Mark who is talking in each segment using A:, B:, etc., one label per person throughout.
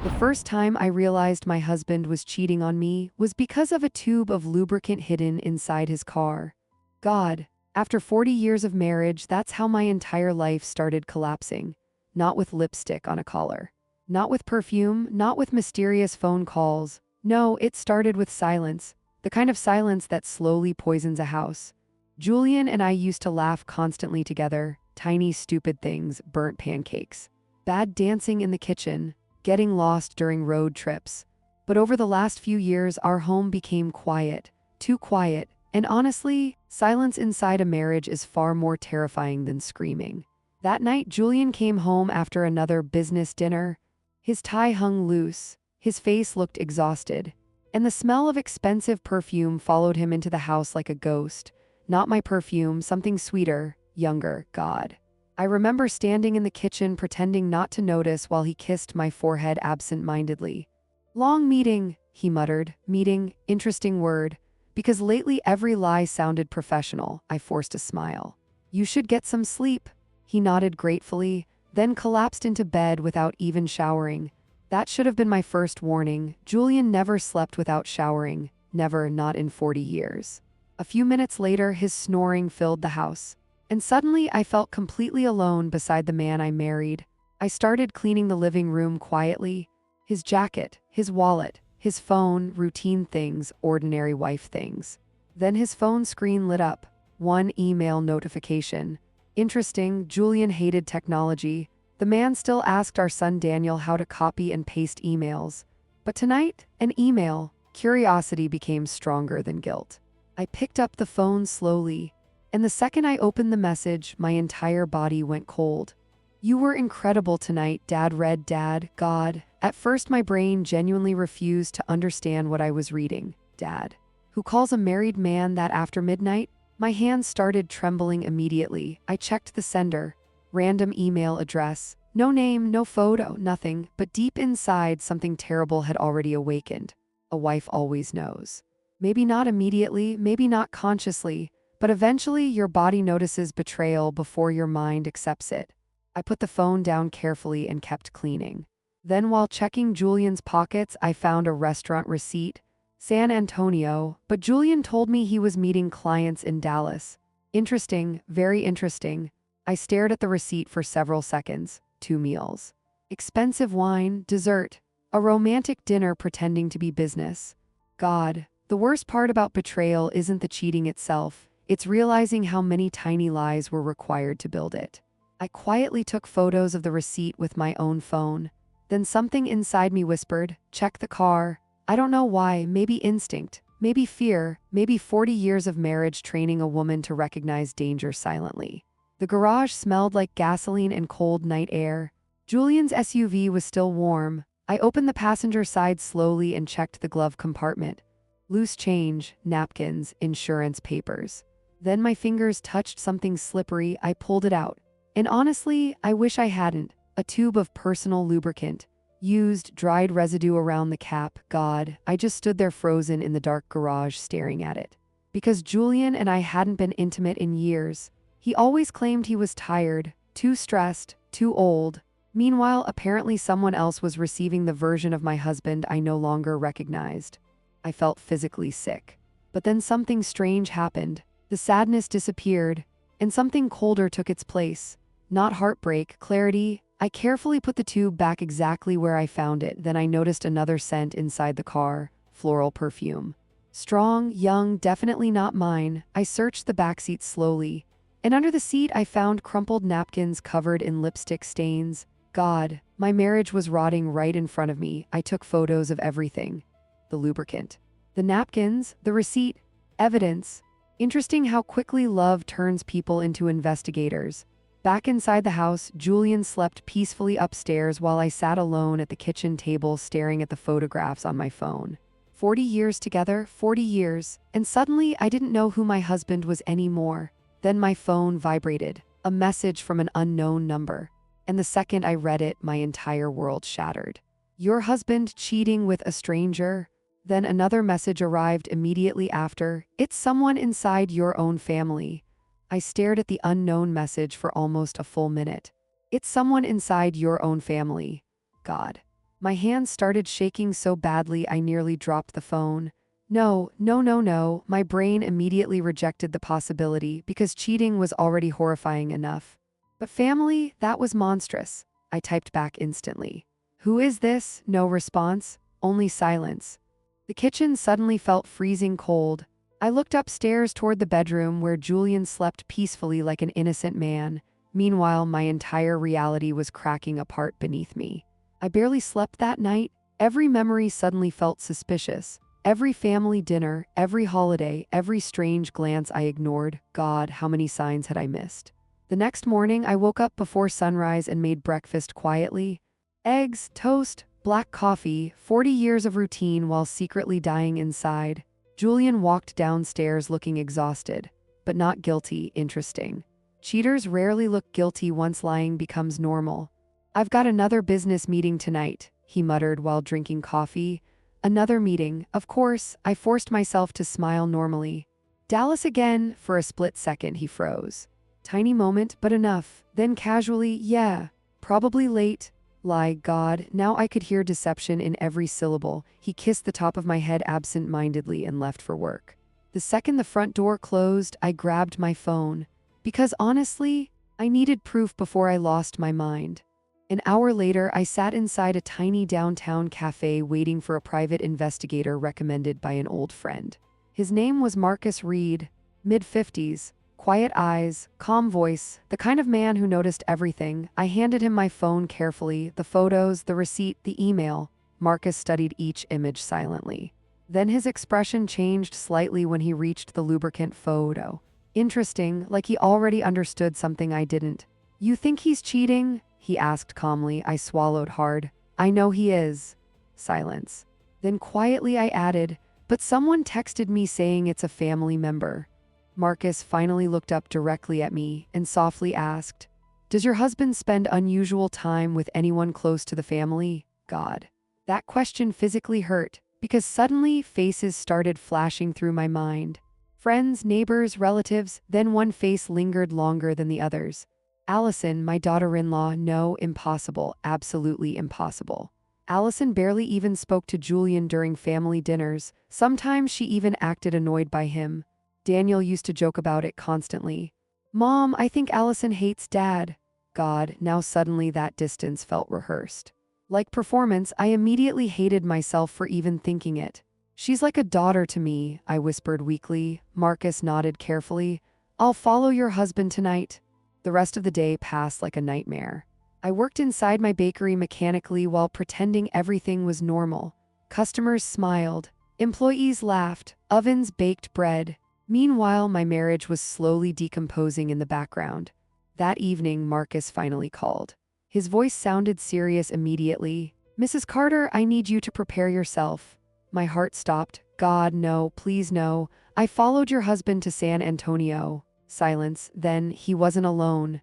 A: The first time I realized my husband was cheating on me was because of a tube of lubricant hidden inside his car. God, after 40 years of marriage, that's how my entire life started collapsing. Not with lipstick on a collar. Not with perfume, not with mysterious phone calls. No, it started with silence. The kind of silence that slowly poisons a house. Julian and I used to laugh constantly together. Tiny, stupid things, burnt pancakes. Bad dancing in the kitchen. Getting lost during road trips. But over the last few years, our home became quiet. Too quiet. And honestly, silence inside a marriage is far more terrifying than screaming. That night, Julian came home after another business dinner. His tie hung loose. His face looked exhausted. And the smell of expensive perfume followed him into the house like a ghost. Not my perfume, something sweeter, younger, God. I remember standing in the kitchen pretending not to notice while he kissed my forehead absent-mindedly. Long meeting, he muttered. Meeting, interesting word. Because lately every lie sounded professional. I forced a smile. You should get some sleep. He nodded gratefully, then collapsed into bed without even showering. That should have been my first warning. Julian never slept without showering. Never, not in 40 years. A few minutes later, his snoring filled the house. And suddenly I felt completely alone beside the man I married. I started cleaning the living room quietly. His jacket, his wallet, his phone, routine things, ordinary wife things. Then his phone screen lit up. One email notification. Interesting, Julian hated technology. The man still asked our son Daniel how to copy and paste emails. But tonight, an email. Curiosity became stronger than guilt. I picked up the phone slowly. And the second I opened the message, my entire body went cold. You were incredible tonight, Dad read. Dad, God. At first my brain genuinely refused to understand what I was reading. Dad. Who calls a married man that after midnight? My hands started trembling immediately. I checked the sender. Random email address. No name, no photo, nothing. But deep inside, something terrible had already awakened. A wife always knows. Maybe not immediately, maybe not consciously. But eventually, your body notices betrayal before your mind accepts it. I put the phone down carefully and kept cleaning. Then while checking Julian's pockets, I found a restaurant receipt. San Antonio, but Julian told me he was meeting clients in Dallas. Interesting, very interesting. I stared at the receipt for several seconds. 2 meals. Expensive wine, dessert. A romantic dinner pretending to be business. God, the worst part about betrayal isn't the cheating itself. It's realizing how many tiny lies were required to build it. I quietly took photos of the receipt with my own phone. Then something inside me whispered, check the car. I don't know why, maybe instinct, maybe fear, maybe 40 years of marriage training a woman to recognize danger silently. The garage smelled like gasoline and cold night air. Julian's SUV was still warm. I opened the passenger side slowly and checked the glove compartment. Loose change, napkins, insurance papers. Then my fingers touched something slippery. I pulled it out. And honestly, I wish I hadn't. A tube of personal lubricant. Used, dried residue around the cap. God, I just stood there frozen in the dark garage staring at it. Because Julian and I hadn't been intimate in years. He always claimed he was tired, too stressed, too old. Meanwhile, apparently someone else was receiving the version of my husband I no longer recognized. I felt physically sick. But then something strange happened. The sadness disappeared, and something colder took its place. Not heartbreak, clarity. I carefully put the tube back exactly where I found it. Then I noticed another scent inside the car, floral perfume. Strong, young, definitely not mine. I searched the backseat slowly, and under the seat I found crumpled napkins covered in lipstick stains. God, my marriage was rotting right in front of me. I took photos of everything. The lubricant, the napkins, the receipt, evidence. Interesting how quickly love turns people into investigators. Back inside the house, Julian slept peacefully upstairs while I sat alone at the kitchen table staring at the photographs on my phone. 40 years together, 40 years, and suddenly I didn't know who my husband was anymore. Then my phone vibrated, a message from an unknown number. And the second I read it, my entire world shattered. Your husband cheating with a stranger? Then another message arrived immediately after. It's someone inside your own family. I stared at the unknown message for almost a full minute. It's someone inside your own family. God. My hands started shaking so badly I nearly dropped the phone. No, no, no, no, my brain immediately rejected the possibility because cheating was already horrifying enough. But family, that was monstrous. I typed back instantly. Who is this? No response, only silence. The kitchen suddenly felt freezing cold. I looked upstairs toward the bedroom where Julian slept peacefully like an innocent man. Meanwhile, my entire reality was cracking apart beneath me. I barely slept that night. Every memory suddenly felt suspicious. Every family dinner, every holiday, every strange glance I ignored. God, how many signs had I missed? The next morning, I woke up before sunrise and made breakfast quietly. Eggs, toast, black coffee, 40 years of routine while secretly dying inside. Julian walked downstairs looking exhausted, but not guilty. Interesting. Cheaters rarely look guilty once lying becomes normal. I've got another business meeting tonight, he muttered while drinking coffee. Another meeting, of course. I forced myself to smile normally. Dallas again. For a split second, he froze. Tiny moment, but enough. Then casually, yeah, probably late. Lie, God, now I could hear deception in every syllable. He kissed the top of my head absent-mindedly and left for work. The second the front door closed, I grabbed my phone. Because honestly, I needed proof before I lost my mind. An hour later, I sat inside a tiny downtown cafe waiting for a private investigator recommended by an old friend. His name was Marcus Reed, mid-50s, quiet eyes, calm voice, the kind of man who noticed everything. I handed him my phone carefully, the photos, the receipt, the email. Marcus studied each image silently. Then his expression changed slightly when he reached the lubricant photo. Interesting, like he already understood something I didn't. You think he's cheating? He asked calmly. I swallowed hard. I know he is. Silence. Then quietly I added, but someone texted me saying it's a family member. Marcus finally looked up directly at me and softly asked, does your husband spend unusual time with anyone close to the family? God. That question physically hurt, because suddenly faces started flashing through my mind. Friends, neighbors, relatives, then one face lingered longer than the others. Allison, my daughter-in-law. No, impossible, absolutely impossible. Allison barely even spoke to Julian during family dinners. Sometimes she even acted annoyed by him. Daniel used to joke about it constantly. Mom, I think Allison hates Dad. God, now suddenly that distance felt rehearsed. Like performance, I immediately hated myself for even thinking it. She's like a daughter to me, I whispered weakly. Marcus nodded carefully. I'll follow your husband tonight. The rest of the day passed like a nightmare. I worked inside my bakery mechanically while pretending everything was normal. Customers smiled. Employees laughed. Ovens baked bread. Meanwhile, my marriage was slowly decomposing in the background. That evening, Marcus finally called. His voice sounded serious immediately. Mrs. Carter, I need you to prepare yourself. My heart stopped. God, no, please no. I followed your husband to San Antonio. Silence. Then, he wasn't alone.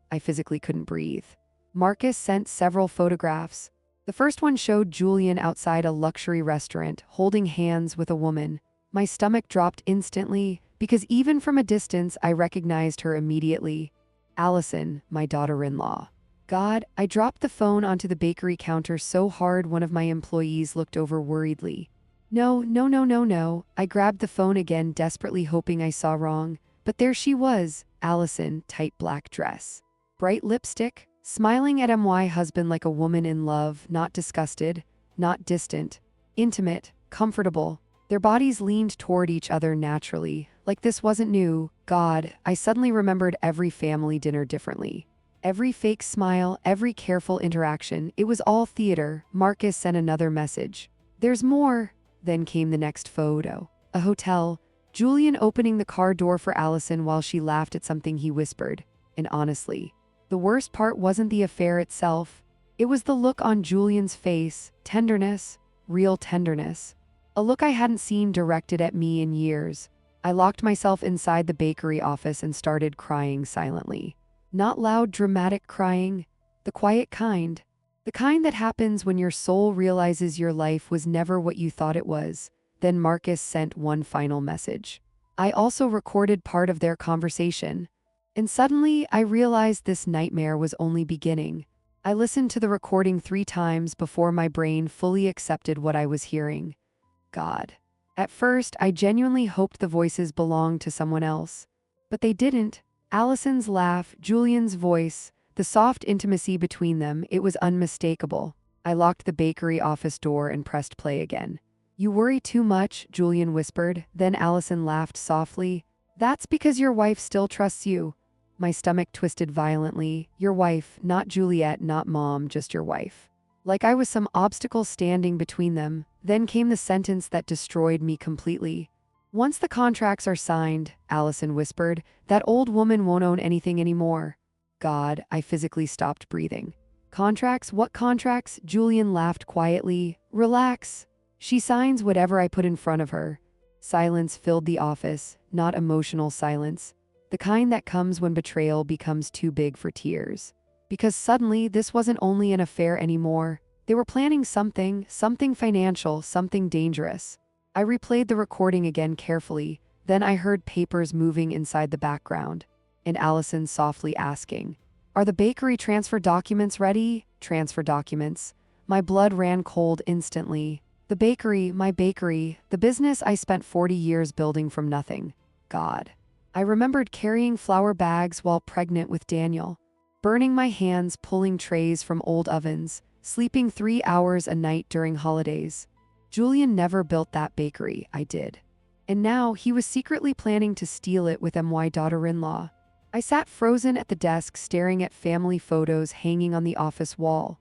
A: I physically couldn't breathe. Marcus sent several photographs. The first one showed Julian outside a luxury restaurant, holding hands with a woman. My stomach dropped instantly, because even from a distance, I recognized her immediately. Allison, my daughter-in-law. God, I dropped the phone onto the bakery counter so hard one of my employees looked over worriedly. No, no, no, no, no. I grabbed the phone again, desperately hoping I saw wrong. But there she was, Allison, tight black dress. Bright lipstick, smiling at my husband like a woman in love, not disgusted, not distant. Intimate, comfortable. Their bodies leaned toward each other naturally, like this wasn't new. God, I suddenly remembered every family dinner differently. Every fake smile, every careful interaction, it was all theater. Marcus sent another message. There's more. Then came the next photo. A hotel. Julian opening the car door for Allison while she laughed at something he whispered. And honestly, the worst part wasn't the affair itself. It was the look on Julian's face. Tenderness. Real tenderness. A look I hadn't seen directed at me in years. I locked myself inside the bakery office and started crying silently. Not loud, dramatic crying. The quiet kind. The kind that happens when your soul realizes your life was never what you thought it was. Then Marcus sent one final message. I also recorded part of their conversation. And suddenly, I realized this nightmare was only beginning. I listened to the recording 3 times before my brain fully accepted what I was hearing. God. At first, I genuinely hoped the voices belonged to someone else. But they didn't. Allison's laugh, Julian's voice, the soft intimacy between them, it was unmistakable. I locked the bakery office door and pressed play again. You worry too much, Julian whispered. Then Allison laughed softly. That's because your wife still trusts you. My stomach twisted violently. Your wife, not Juliet, not mom, just your wife. Like I was some obstacle standing between them. Then came the sentence that destroyed me completely. Once the contracts are signed, Allison whispered, that old woman won't own anything anymore. God, I physically stopped breathing. Contracts? What contracts? Julian laughed quietly. Relax. She signs whatever I put in front of her. Silence filled the office, not emotional silence. The kind that comes when betrayal becomes too big for tears. Because suddenly, this wasn't only an affair anymore. They were planning something financial, something dangerous. I replayed the recording again carefully, then I heard papers moving inside the background, and Allison softly asking, "Are the bakery transfer documents ready?" Transfer documents. My blood ran cold instantly. The bakery, my bakery, the business I spent 40 years building from nothing. God. I remembered carrying flour bags while pregnant with Daniel, burning my hands pulling trays from old ovens, sleeping 3 hours a night during holidays. Julian never built that bakery, I did. And now he was secretly planning to steal it with my daughter-in-law. I sat frozen at the desk staring at family photos hanging on the office wall.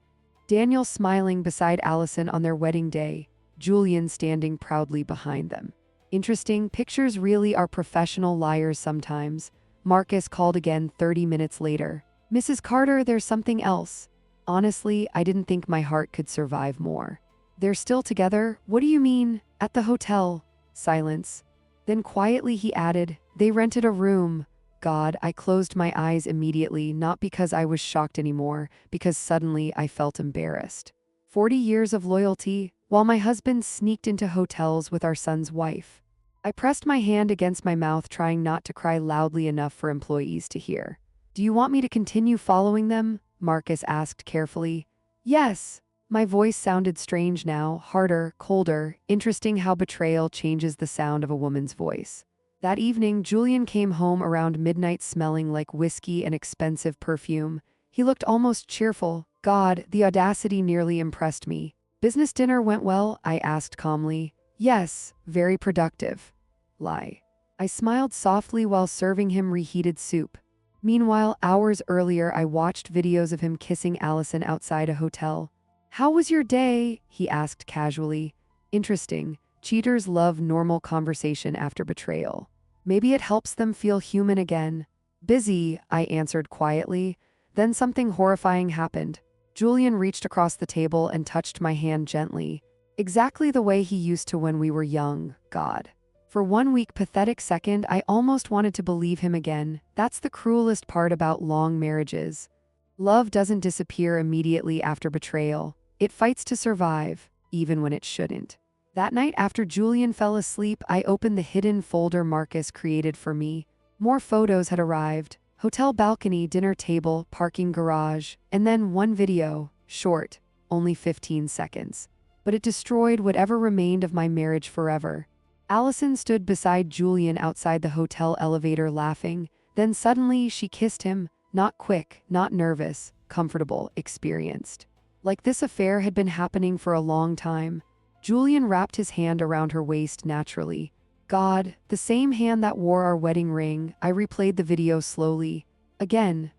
A: Daniel smiling beside Allison on their wedding day, Julian standing proudly behind them. Interesting, pictures really are professional liars sometimes. Marcus called again 30 minutes later. Mrs. Carter, there's something else. Honestly, I didn't think my heart could survive more. They're still together? What do you mean? At the hotel. Silence. Then quietly he added, they rented a room. God, I closed my eyes immediately, not because I was shocked anymore, because suddenly I felt embarrassed. 40 years of loyalty, while my husband sneaked into hotels with our son's wife. I pressed my hand against my mouth, trying not to cry loudly enough for employees to hear. Do you want me to continue following them? Marcus asked carefully. Yes. My voice sounded strange now, harder, colder. Interesting how betrayal changes the sound of a woman's voice. That evening, Julian came home around midnight smelling like whiskey and expensive perfume. He looked almost cheerful. God, the audacity nearly impressed me. Business dinner went well? I asked calmly. Yes, very productive. Lie. I smiled softly while serving him reheated soup. Meanwhile, hours earlier, I watched videos of him kissing Allison outside a hotel. How was your day? He asked casually. Interesting. Cheaters love normal conversation after betrayal. Maybe it helps them feel human again. Busy, I answered quietly. Then something horrifying happened. Julian reached across the table and touched my hand gently. Exactly the way he used to when we were young, God. For 1 week pathetic second, I almost wanted to believe him again. That's the cruelest part about long marriages. Love doesn't disappear immediately after betrayal. It fights to survive, even when it shouldn't. That night after Julian fell asleep, I opened the hidden folder Marcus created for me. More photos had arrived. Hotel balcony, dinner table, parking garage, and then one video, short, only 15 seconds. But it destroyed whatever remained of my marriage forever. Allison stood beside Julian outside the hotel elevator laughing. Then suddenly she kissed him, not quick, not nervous, comfortable, experienced. Like this affair had been happening for a long time. Julian wrapped his hand around her waist naturally. God, the same hand that wore our wedding ring. I replayed the video slowly. Again,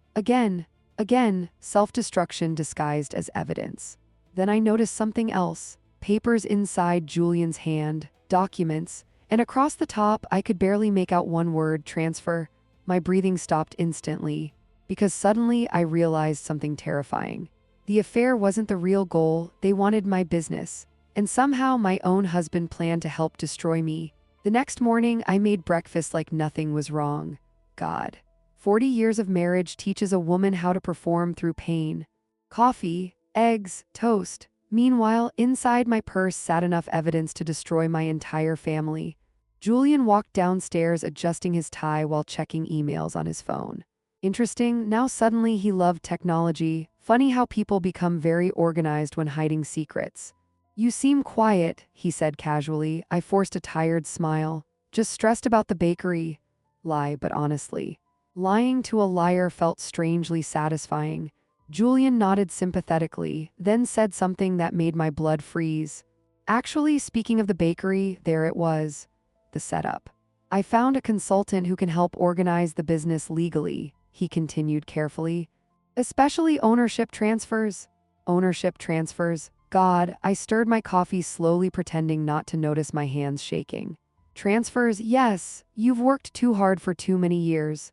A: self-destruction disguised as evidence. Then I noticed something else. Papers inside Julian's hand, documents, and across the top I could barely make out one word, transfer. My breathing stopped instantly, because suddenly I realized something terrifying. The affair wasn't the real goal, they wanted my business. And somehow my own husband planned to help destroy me. The next morning, I made breakfast like nothing was wrong. God. 40 years of marriage teaches a woman how to perform through pain. Coffee, eggs, toast. Meanwhile, inside my purse sat enough evidence to destroy my entire family. Julian walked downstairs adjusting his tie while checking emails on his phone. Interesting, now suddenly he loved technology, Funny how people become very organized when hiding secrets. You seem quiet, he said casually. I forced a tired smile. Just stressed about the bakery. Lie, but honestly. Lying to a liar felt strangely satisfying. Julian nodded sympathetically, then said something that made my blood freeze. Actually, speaking of the bakery, there it was. The setup. I found a consultant who can help organize the business legally, he continued carefully. Especially ownership transfers. Ownership transfers. God, I stirred my coffee slowly, pretending not to notice my hands shaking. Transfers, yes, you've worked too hard for too many years.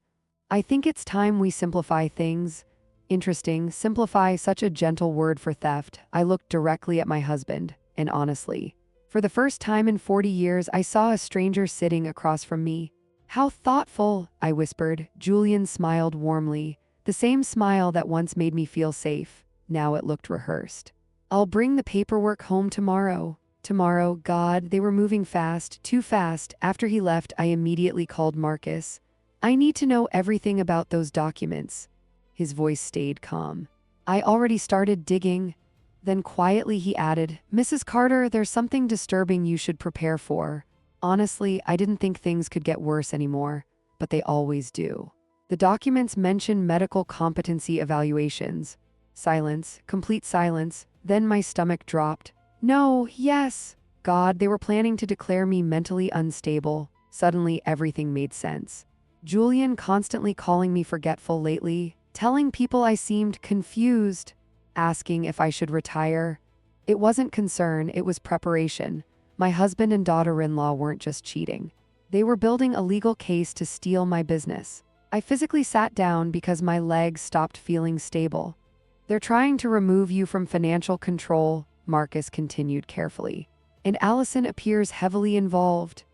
A: I think it's time we simplify things. Interesting, simplify, such a gentle word for theft. I looked directly at my husband, and honestly, for the first time in 40 years, I saw a stranger sitting across from me. How thoughtful, I whispered. Julian smiled warmly, the same smile that once made me feel safe. Now it looked rehearsed. I'll bring the paperwork home tomorrow. Tomorrow, God, they were moving fast, too fast. After he left, I immediately called Marcus. I need to know everything about those documents. His voice stayed calm. I already started digging. Then quietly he added, Mrs. Carter, there's something disturbing you should prepare for. Honestly, I didn't think things could get worse anymore, but they always do. The documents mention medical competency evaluations. Silence, complete silence. Then my stomach dropped. No, yes. God, they were planning to declare me mentally unstable. Suddenly, everything made sense. Julian constantly calling me forgetful lately, telling people I seemed confused, asking if I should retire. It wasn't concern, it was preparation. My husband and daughter-in-law weren't just cheating. They were building a legal case to steal my business. I physically sat down because my legs stopped feeling stable. They're trying to remove you from financial control, Marcus continued carefully. And Allison appears heavily involved.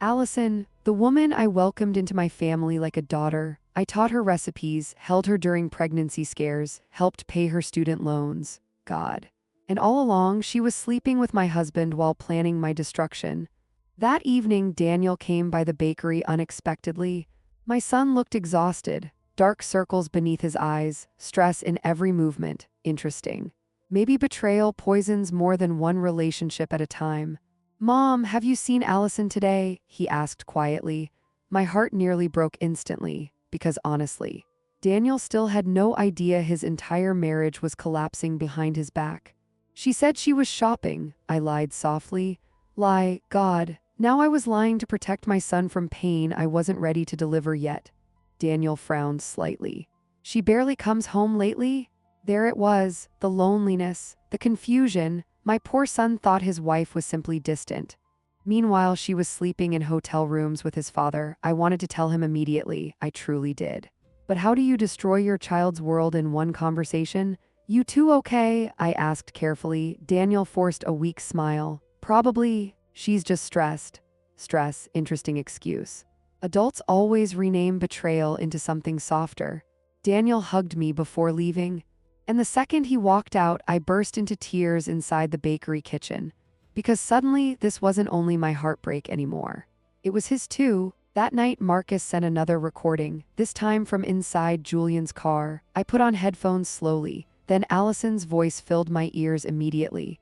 A: Allison, the woman I welcomed into my family like a daughter. I taught her recipes, held her during pregnancy scares, helped pay her student loans. God. And all along, she was sleeping with my husband while planning my destruction. That evening, Daniel came by the bakery unexpectedly. My son looked exhausted, dark circles beneath his eyes, stress in every movement. Interesting. Maybe betrayal poisons more than one relationship at a time. Mom, have you seen Allison today? He asked quietly. My heart nearly broke instantly, because honestly, Daniel still had no idea his entire marriage was collapsing behind his back. She said she was shopping, I lied softly. Lie, God. Now I was lying to protect my son from pain I wasn't ready to deliver yet. Daniel frowned slightly. She barely comes home lately? There it was, the loneliness, the confusion. My poor son thought his wife was simply distant. Meanwhile, she was sleeping in hotel rooms with his father. I wanted to tell him immediately. I truly did. But how do you destroy your child's world in one conversation? You two okay? I asked carefully. Daniel forced a weak smile. Probably. She's just stressed. Stress, interesting excuse. Adults always rename betrayal into something softer. Daniel hugged me before leaving. And the second he walked out, I burst into tears inside the bakery kitchen. Because suddenly, this wasn't only my heartbreak anymore. It was his too. That night, Marcus sent another recording, this time from inside Julian's car. I put on headphones slowly. Then Allison's voice filled my ears immediately.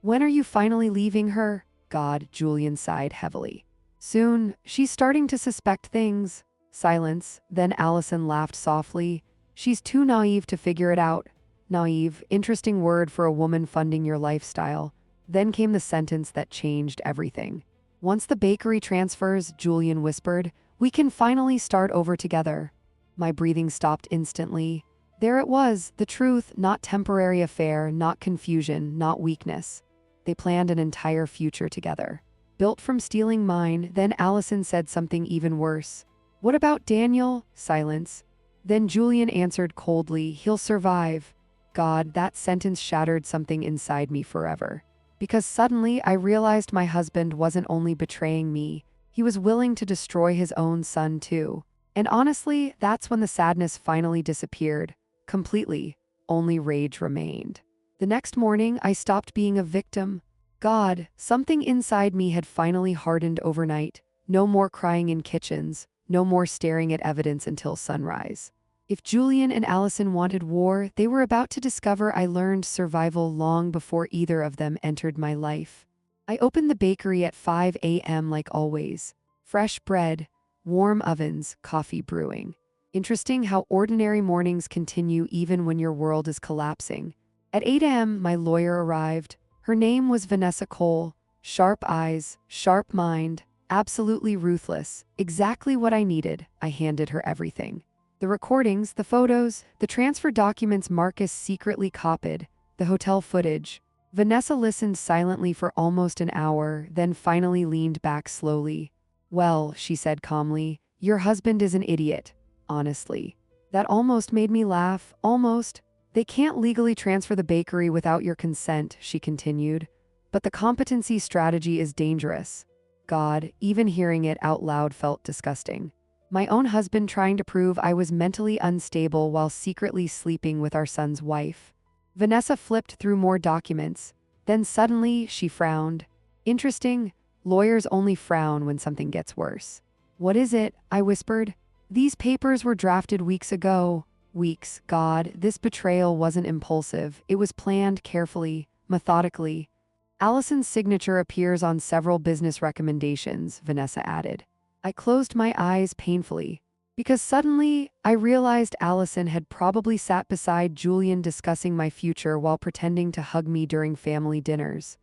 A: When are you finally leaving her? God, Julian sighed heavily. Soon, she's starting to suspect things. Silence. Then Allison laughed softly. She's too naive to figure it out. Naive, interesting word for a woman funding your lifestyle. Then came the sentence that changed everything. Once the bakery transfers, Julian whispered, we can finally start over together. My breathing stopped instantly. There it was, the truth, not temporary affair, not confusion, not weakness. They planned an entire future together. Built from stealing mine, then Allison said something even worse. What about Daniel? Silence. Then Julian answered coldly, he'll survive. God, that sentence shattered something inside me forever. Because suddenly I realized my husband wasn't only betraying me, he was willing to destroy his own son too. And honestly, that's when the sadness finally disappeared. Completely. Only rage remained. The next morning, I stopped being a victim. God, something inside me had finally hardened overnight. No more crying in kitchens. No more staring at evidence until sunrise. If Julian and Allison wanted war, they were about to discover I learned survival long before either of them entered my life. I opened the bakery at 5 a.m. like always. Fresh bread, warm ovens, coffee brewing. Interesting how ordinary mornings continue even when your world is collapsing. At 8 a.m., my lawyer arrived. Her name was Vanessa Cole. Sharp eyes, sharp mind, absolutely ruthless. Exactly what I needed. I handed her everything. The recordings, the photos, the transfer documents Marcus secretly copied, the hotel footage. Vanessa listened silently for almost an hour, then finally leaned back slowly. "Well," she said calmly, "your husband is an idiot, honestly." That almost made me laugh, almost. "They can't legally transfer the bakery without your consent," she continued. "But the competency strategy is dangerous." God, even hearing it out loud felt disgusting. My own husband trying to prove I was mentally unstable while secretly sleeping with our son's wife. Vanessa flipped through more documents. Then suddenly, she frowned. "Interesting. Lawyers only frown when something gets worse." "What is it?" I whispered. "These papers were drafted weeks ago." Weeks, God, this betrayal wasn't impulsive. It was planned carefully, methodically. "Allison's signature appears on several business recommendations," Vanessa added. I closed my eyes painfully, because suddenly I realized Allison had probably sat beside Julian discussing my future while pretending to hug me during family dinners.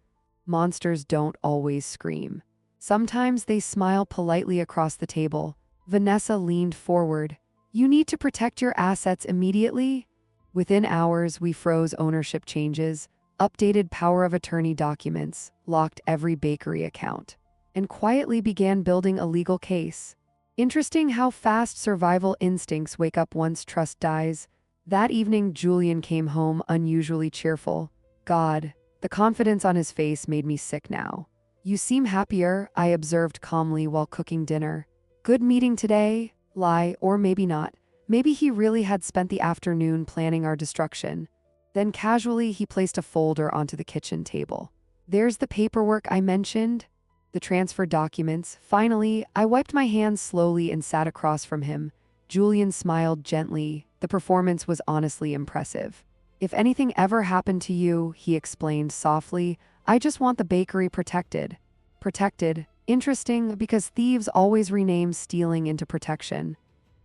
A: Monsters don't always scream. Sometimes they smile politely across the table. Vanessa leaned forward. "You need to protect your assets immediately." Within hours, we froze ownership changes, updated power of attorney documents, locked every bakery account, and quietly began building a legal case. Interesting how fast survival instincts wake up once trust dies. That evening, Julian came home unusually cheerful. God, the confidence on his face made me sick now. "You seem happier," I observed calmly while cooking dinner. "Good meeting today?" Lie, or maybe not. Maybe he really had spent the afternoon planning our destruction. Then casually, he placed a folder onto the kitchen table. "There's the paperwork I mentioned." The transfer documents. Finally, I wiped my hands slowly and sat across from him. Julian smiled gently. The performance was honestly impressive. "If anything ever happened to you," he explained softly, "I just want the bakery protected." Protected. Interesting, because thieves always rename stealing into protection.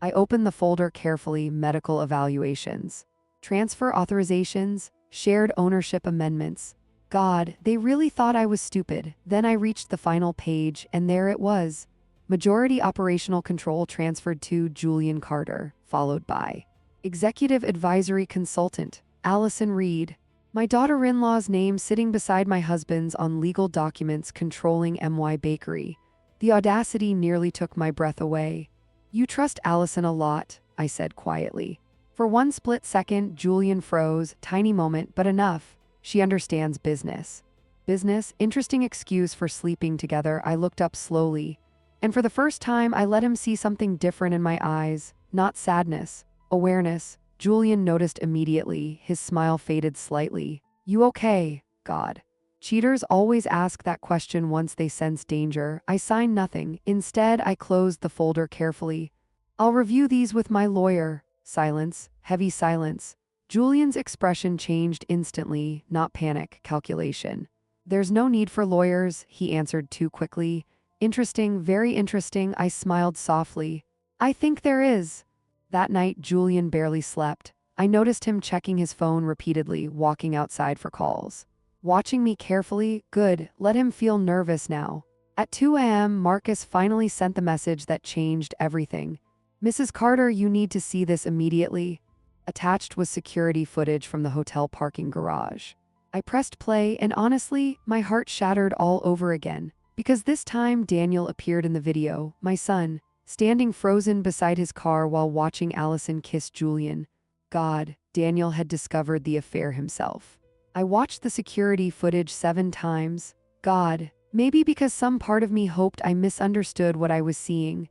A: I opened the folder carefully. Medical evaluations, transfer authorizations, shared ownership amendments. God, they really thought I was stupid. Then I reached the final page, and there it was. Majority operational control transferred to Julian Carter, followed by Executive Advisory Consultant, Allison Reed. My daughter-in-law's name sitting beside my husband's on legal documents controlling MY Bakery. The audacity nearly took my breath away. "You trust Allison a lot," I said quietly. For one split second, Julian froze. Tiny moment, but enough. "She understands business." Business? Interesting excuse for sleeping together. I looked up slowly. And for the first time, I let him see something different in my eyes. Not sadness. Awareness. Julian noticed immediately. His smile faded slightly. "You okay, God?" Cheaters always ask that question once they sense danger. I signed nothing. Instead, I closed the folder carefully. "I'll review these with my lawyer." Silence. Heavy silence. Julian's expression changed instantly, not panic, calculation. "There's no need for lawyers," he answered too quickly. "Interesting, very interesting," I smiled softly. "I think there is." That night, Julian barely slept. I noticed him checking his phone repeatedly, walking outside for calls. Watching me carefully. Good, let him feel nervous now. At 2 a.m., Marcus finally sent the message that changed everything. "Mrs. Carter, you need to see this immediately." Attached was security footage from the hotel parking garage. I pressed play, and honestly, my heart shattered all over again. Because this time, Daniel appeared in the video, my son, standing frozen beside his car while watching Allison kiss Julian. God, Daniel had discovered the affair himself. I watched the security footage 7 times. God, maybe because some part of me hoped I misunderstood what I was seeing.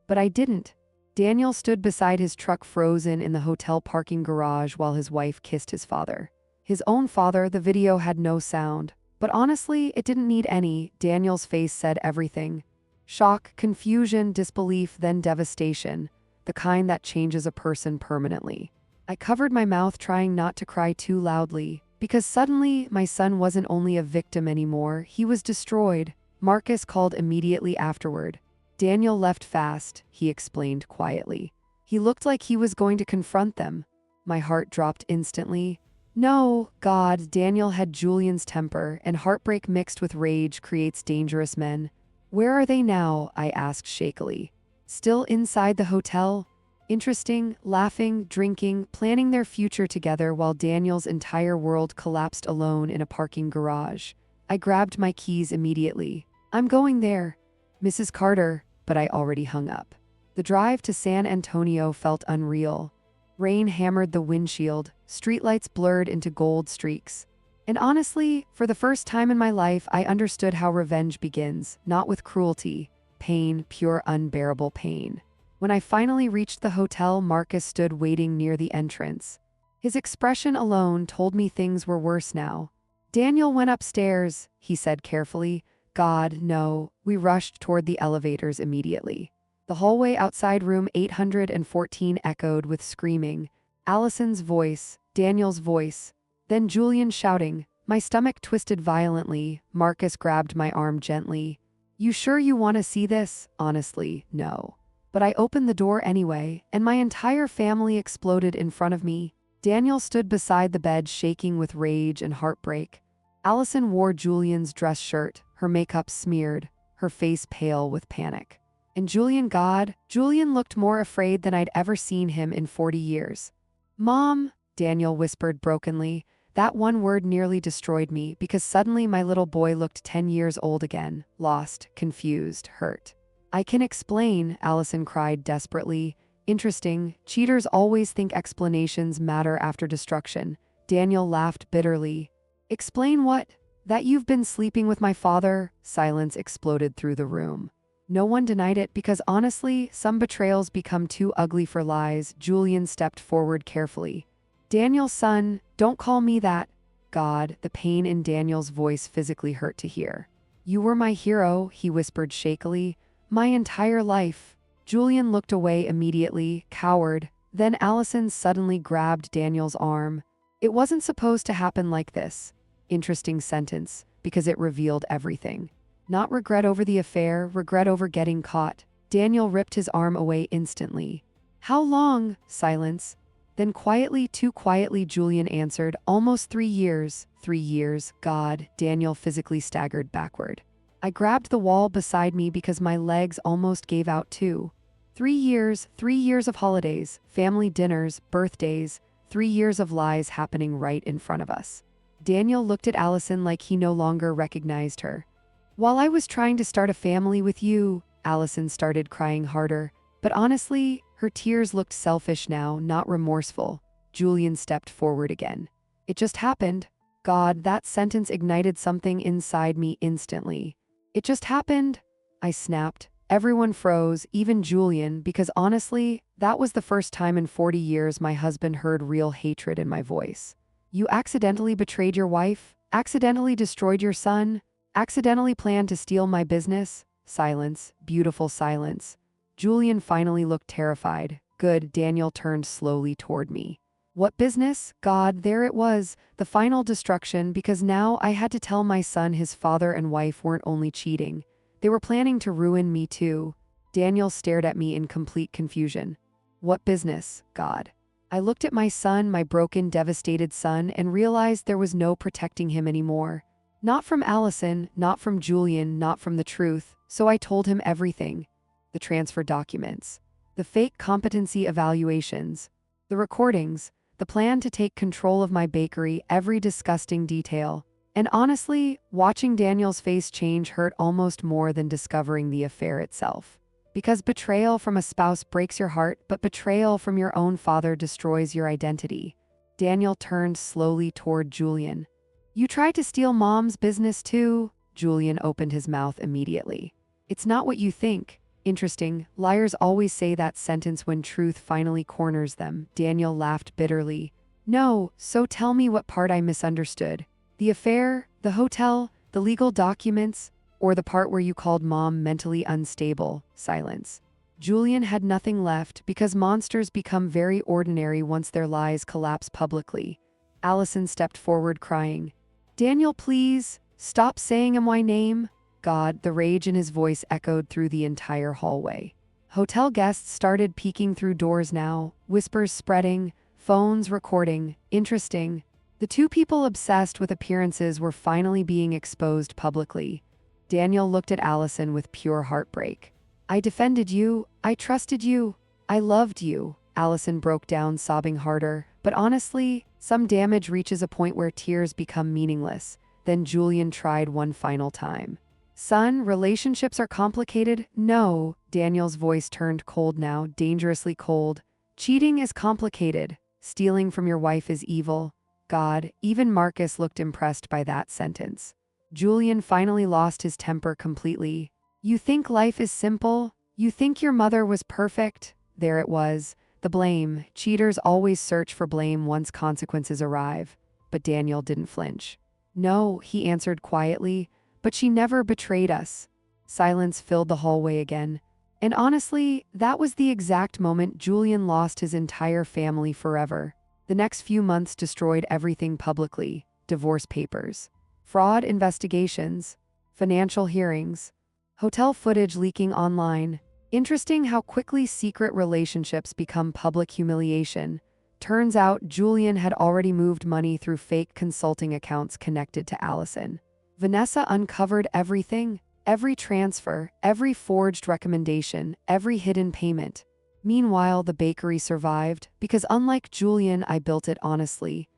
A: But I didn't. Daniel stood beside his truck frozen in the hotel parking garage while his wife kissed his father. His own father. The video had no sound. But honestly, it didn't need any. Daniel's face said everything. Shock, confusion, disbelief, then devastation. the kind that changes a person permanently. I covered my mouth trying not to cry too loudly, because suddenly my son wasn't only a victim anymore, he was destroyed. Marcus called immediately afterward. Daniel left fast, he explained quietly. He looked like he was going to confront them. My heart dropped instantly. No, God, Daniel had Julian's temper, and heartbreak mixed with rage creates dangerous men. Where are they now? I asked shakily. Still inside the hotel? Interesting, laughing, drinking, planning their future together while Daniel's entire world collapsed alone in a parking garage. I grabbed my keys immediately. I'm going there. Mrs. Carter, but I already hung up. The drive to San Antonio felt unreal. Rain hammered the windshield, streetlights blurred into gold streaks. And honestly, for the first time in my life, I understood how revenge begins, not with cruelty, pain, pure unbearable pain. When I finally reached the hotel, Marcus stood waiting near the entrance. His expression alone told me things were worse now. Daniel went upstairs, he said carefully. God, no. We rushed toward the elevators immediately. The hallway outside room 814 echoed with screaming. Allison's voice, Daniel's voice. Then Julian shouting. My stomach twisted violently. Marcus grabbed my arm gently. You sure you want to see this? Honestly, no. But I opened the door anyway, and my entire family exploded in front of me. Daniel stood beside the bed shaking with rage and heartbreak. Allison wore Julian's dress shirt, her makeup smeared, her face pale with panic. And Julian looked more afraid than I'd ever seen him in 40 years. Mom, Daniel whispered brokenly. That one word nearly destroyed me because suddenly my little boy looked 10 years old again, lost, confused, hurt. I can explain, Allison cried desperately. Interesting, cheaters always think explanations matter after destruction. Daniel laughed bitterly. Explain what? That you've been sleeping with my father? Silence exploded through the room. No one denied it because honestly, some betrayals become too ugly for lies. Julian stepped forward carefully. Daniel's son, don't call me that. God, the pain in Daniel's voice physically hurt to hear. You were my hero, he whispered shakily. My entire life. Julian looked away immediately, coward. Then Allison suddenly grabbed Daniel's arm. It wasn't supposed to happen like this. Interesting sentence, because it revealed everything. Not regret over the affair, regret over getting caught. Daniel ripped his arm away instantly. How long? Silence. Then quietly, too quietly, Julian answered, almost 3 years. 3 years, God. Daniel physically staggered backward. I grabbed the wall beside me because my legs almost gave out too. 3 years, 3 years of holidays, family dinners, birthdays, 3 years of lies happening right in front of us. Daniel looked at Allison like he no longer recognized her. While I was trying to start a family with you, Allison started crying harder, but honestly, her tears looked selfish now, not remorseful. Julian stepped forward again. It just happened. God, that sentence ignited something inside me instantly. It just happened. I snapped. Everyone froze, even Julian, because honestly, that was the first time in 40 years my husband heard real hatred in my voice. You accidentally betrayed your wife? Accidentally destroyed your son? Accidentally planned to steal my business? Silence, beautiful silence. Julian finally looked terrified. Good, Daniel turned slowly toward me. What business? God, there it was, the final destruction, because now I had to tell my son his father and wife weren't only cheating. They were planning to ruin me too. Daniel stared at me in complete confusion. What business, God? I looked at my son, my broken, devastated son, and realized there was no protecting him anymore. Not from Allison, not from Julian, not from the truth, so I told him everything. The transfer documents, the fake competency evaluations, the recordings, the plan to take control of my bakery, every disgusting detail. And honestly, watching Daniel's face change hurt almost more than discovering the affair itself. Because betrayal from a spouse breaks your heart, but betrayal from your own father destroys your identity. Daniel turned slowly toward Julian. You tried to steal Mom's business too? Julian opened his mouth immediately. It's not what you think. Interesting, liars always say that sentence when truth finally corners them. Daniel laughed bitterly. No, so tell me what part I misunderstood. The affair, the hotel, the legal documents, or the part where you called Mom mentally unstable? Silence. Julian had nothing left because monsters become very ordinary once their lies collapse publicly. Allison stepped forward crying, "Daniel, please, stop saying my name." God, the rage in his voice echoed through the entire hallway. Hotel guests started peeking through doors now, whispers spreading, phones recording. Interesting. The two people obsessed with appearances were finally being exposed publicly. Daniel looked at Allison with pure heartbreak. "I defended you, I trusted you, I loved you." Allison broke down, sobbing harder. But honestly, some damage reaches a point where tears become meaningless. Then Julian tried one final time. "Son, relationships are complicated." "No." Daniel's voice turned cold now, dangerously cold. "Cheating is complicated. Stealing from your wife is evil." God, even Marcus looked impressed by that sentence. Julian finally lost his temper completely. "You think life is simple? You think your mother was perfect?" There it was. The blame. Cheaters always search for blame once consequences arrive. But Daniel didn't flinch. "No," he answered quietly, "but she never betrayed us." Silence filled the hallway again. And honestly, that was the exact moment Julian lost his entire family forever. The next few months destroyed everything publicly: divorce papers, fraud investigations, financial hearings, hotel footage leaking online. Interesting how quickly secret relationships become public humiliation. Turns out Julian had already moved money through fake consulting accounts connected to Allison. Vanessa uncovered everything, every transfer, every forged recommendation, every hidden payment. Meanwhile, the bakery survived, because unlike Julian, I built it honestly.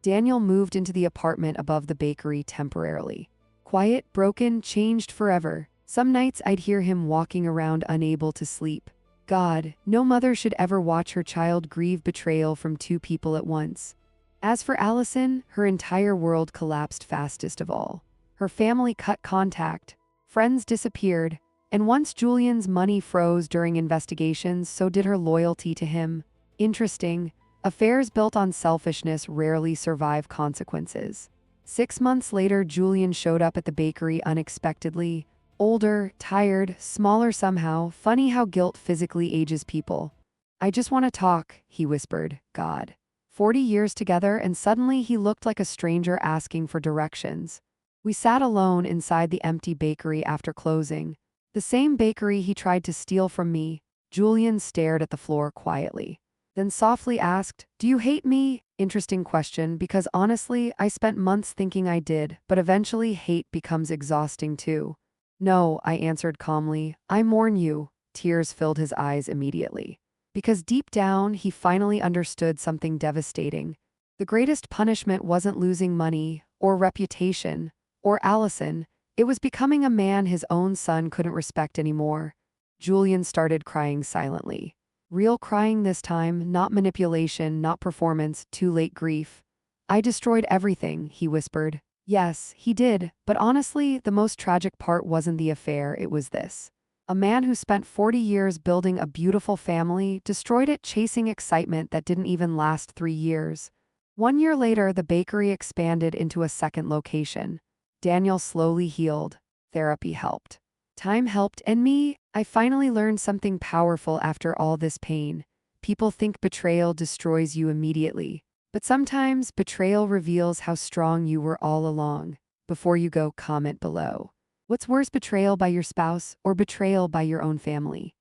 A: Daniel moved into the apartment above the bakery temporarily. Quiet, broken, changed forever. Some nights I'd hear him walking around unable to sleep. God, no mother should ever watch her child grieve betrayal from two people at once. As for Allison, her entire world collapsed fastest of all. Her family cut contact, friends disappeared, and once Julian's money froze during investigations, so did her loyalty to him. Interesting. Affairs built on selfishness rarely survive consequences. 6 months later, Julian showed up at the bakery unexpectedly. Older, tired, smaller somehow. Funny how guilt physically ages people. "I just want to talk," he whispered. God. 40 years together, and suddenly he looked like a stranger asking for directions. We sat alone inside the empty bakery after closing. The same bakery he tried to steal from me. Julian stared at the floor quietly. Then softly asked, "Do you hate me?" Interesting question, because honestly, I spent months thinking I did, but eventually hate becomes exhausting too. "No," I answered calmly. "I mourn you." Tears filled his eyes immediately. Because deep down, he finally understood something devastating. The greatest punishment wasn't losing money, or reputation, or Allison. It was becoming a man his own son couldn't respect anymore. Julian started crying silently. Real crying this time, not manipulation, not performance, too late grief. "I destroyed everything," he whispered. Yes, he did, but honestly, the most tragic part wasn't the affair, it was this. A man who spent 40 years building a beautiful family destroyed it chasing excitement that didn't even last 3 years. 1 year later, the bakery expanded into a second location. Daniel slowly healed. Therapy helped. Time helped, and me, I finally learned something powerful after all this pain. People think betrayal destroys you immediately, but sometimes betrayal reveals how strong you were all along. Before you go, comment below. What's worse, betrayal by your spouse or betrayal by your own family?